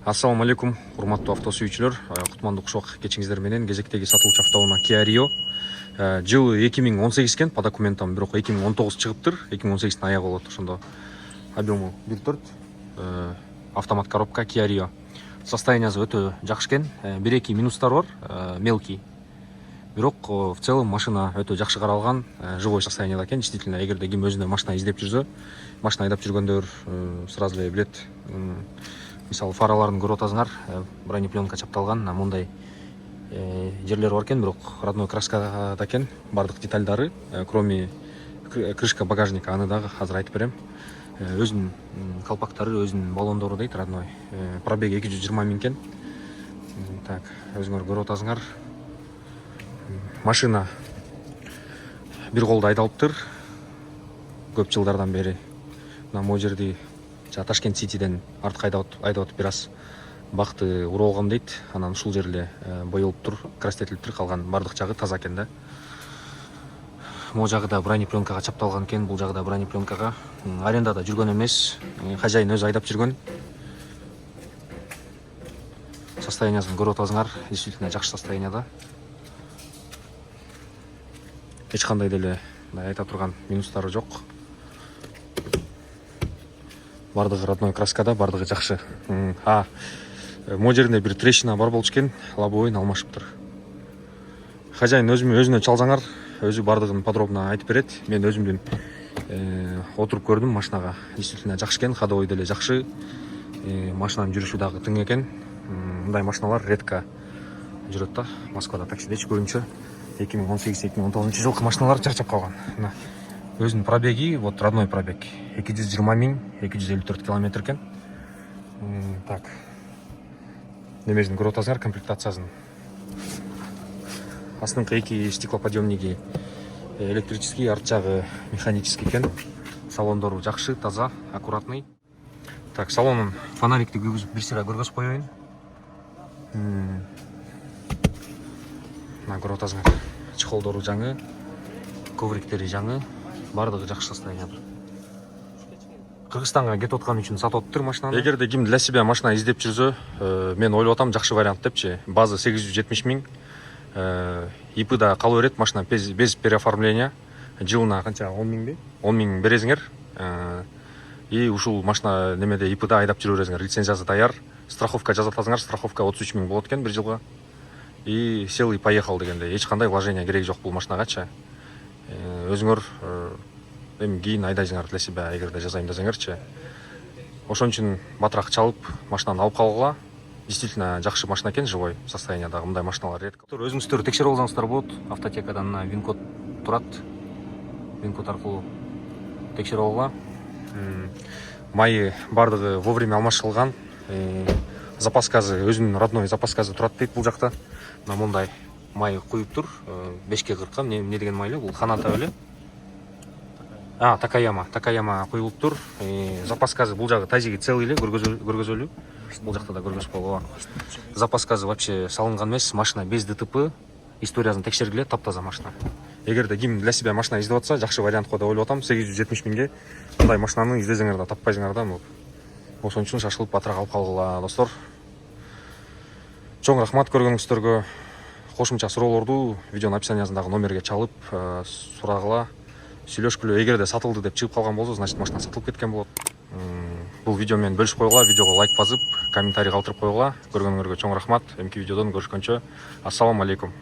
Ассаламу алейкум, урматтуу авто сүйүүчүлөр. Кутмандуу кушок кечиңиздер менен кезектеги сатылуучу автоунаа Kia Rio. Жылы 2018 экен, по документам, бирок 2019 чыгыптыр. 2018-тин аягы болот. Ошондо объему 1.4 автомат коробка Kia Rio. Состояниясы өтө жакшы экен. 1-2 минустар бар, мелкий. Бирок в целом машина өтө жакшы каралган, живой состоянияда экен. Действительно, эгерде ким өзүнө машина издеп жүрсө, машина айдап жүргөндөр сразу эле билет. Мисалы фараларын көрүп атасыңар, бронепленка чапталган, мындай жерлер бар экен, бирок родной краскада экен, бардык детальдары, кроме крышка багажника, аны дагы азыр айтып берем. Өзүнүн колпактары, өзүнүн баллондору дейт, родной. Пробеги 220 миң экен. Так, өзүңөр көрүп атасыңар. Машина бир колдо айдалыптыр. Көп жылдардан бери мына могу жерди Ташкент Ситиден артка айдап бир аз бакты уралгам дейт. Анан ушул жерде боелуптур, крастетилиптир, калган бардык жагы таза экен да. Могу жагы да бронепленкага чапталган экен, бул жагы да бронепленкага. Арендада жүргөн эмес, хажайын өзү айдап жүргөн. Состояниясын көрүп атасыңар, действительно жакшы состоянияда. Эч кандай деле айта турган минустары жок. Бардыгы родной краскада, бардыгы жакшы. Могу жеринде бир трещина бар болчу экен, лобовойн алмашыптыр. Хажайын өзүнө чалсаңар, өзү бардыгын подробно айтып берет. Мен өзүмдүн отуруп көрдүм машинага. Действительно жакшы экен, ходовой деле жакшы. Машинанын жүрүшү дагы тың экен. Мындай машиналар редко жүрөт да. Москвада таксидечи көбүнчө 2018-2019 жылкы машиналар чарчап калган. Өзүнүн пробеги, вот родной пробег 220 миң 254 километр экен. Так. Немесин көрүп атасыңар, комплектациясын. Астыңкы эки стеклоподъемниги электрический, арт жагы механический экен. Салондору жакшы, таза, аккуратный. Так, салонун фонарикти күйгүзүп бир сыйра көргөзүп коеюн. Мына көрүп атасыңар. Чехолдору жаңы, ковриктери жаңы. Бардыгы жакшы состоянияда. Кыргызстанга кетип аткан үчүн сатып атыптыр машинаны. Эгерде ким для себя машина издеп жүрсө, мен ойлоп атам жакшы вариант депчи. База 870 миң. ИП да кала берет машина без переоформления. Жылына канча 10 миңби? 10 миң бересиңер. И ушул машина немеде ИП да айдап жүрө бересиңер. Лицензиясы даяр. Страховка жазып атасыңар, страховка 33 миң болот экен бир жылга. И сел и поехал дегенде. Эч кандай вложение кереги жок бул машинагачы. Өзүңөр эми кийин айдайсыңар для себя, эгерде жасайм десеңерчи. Ошон үчүн батыраак чалып машинаны алып калгыла. Действительно жакшы машина экен, живой состояниядагы мындай машиналар редко. Өзүңүздөр текшерип алсаңыздар болот. Автотекадан мына вин-код турат. Вин-код аркылуу текшерип алгыла. Майы бардыгы вовремя алмашылган. Запас газы, өзүнүн родной запас газы турат дейт бул жакта. Мына мондай май куюптур, 5-ке 40, не деген майлы, бул Ханата беле. Такаяма куюлуптур. Запас газы бул жагы тазиги целый эле, көргөзөлү. Бул жакта да көргөзүп койгула. Запас газы вообще салынган эмес, машина без ДТП. Историясын текшергиле, таптаза машина. Эгерде ким для себя машина издеп атса, жакшы вариант го деп ойлоп атам. 870 миңге мындай машинаны издесеңер да таппайсыңар да. Ошон үчүн шашылып батыраак алып калгыла, достор. Чоң рахмат көргөнүңүздөргө. Кошумча суроолорду видеонун описаниясындагы номерге чалып сурагыла, сүйлөшкүлө. Эгерде сатылды деп чыгып калган болсо, значит машина сатылып кеткен болот. Бул видео менен бөлүшүп койгула, видеого лайк басып, комментарий калтырып койгула. Көргөнүңөргө чоң рахмат. Эмки видеодон көрүшкөнчө, ассаламу алейкум.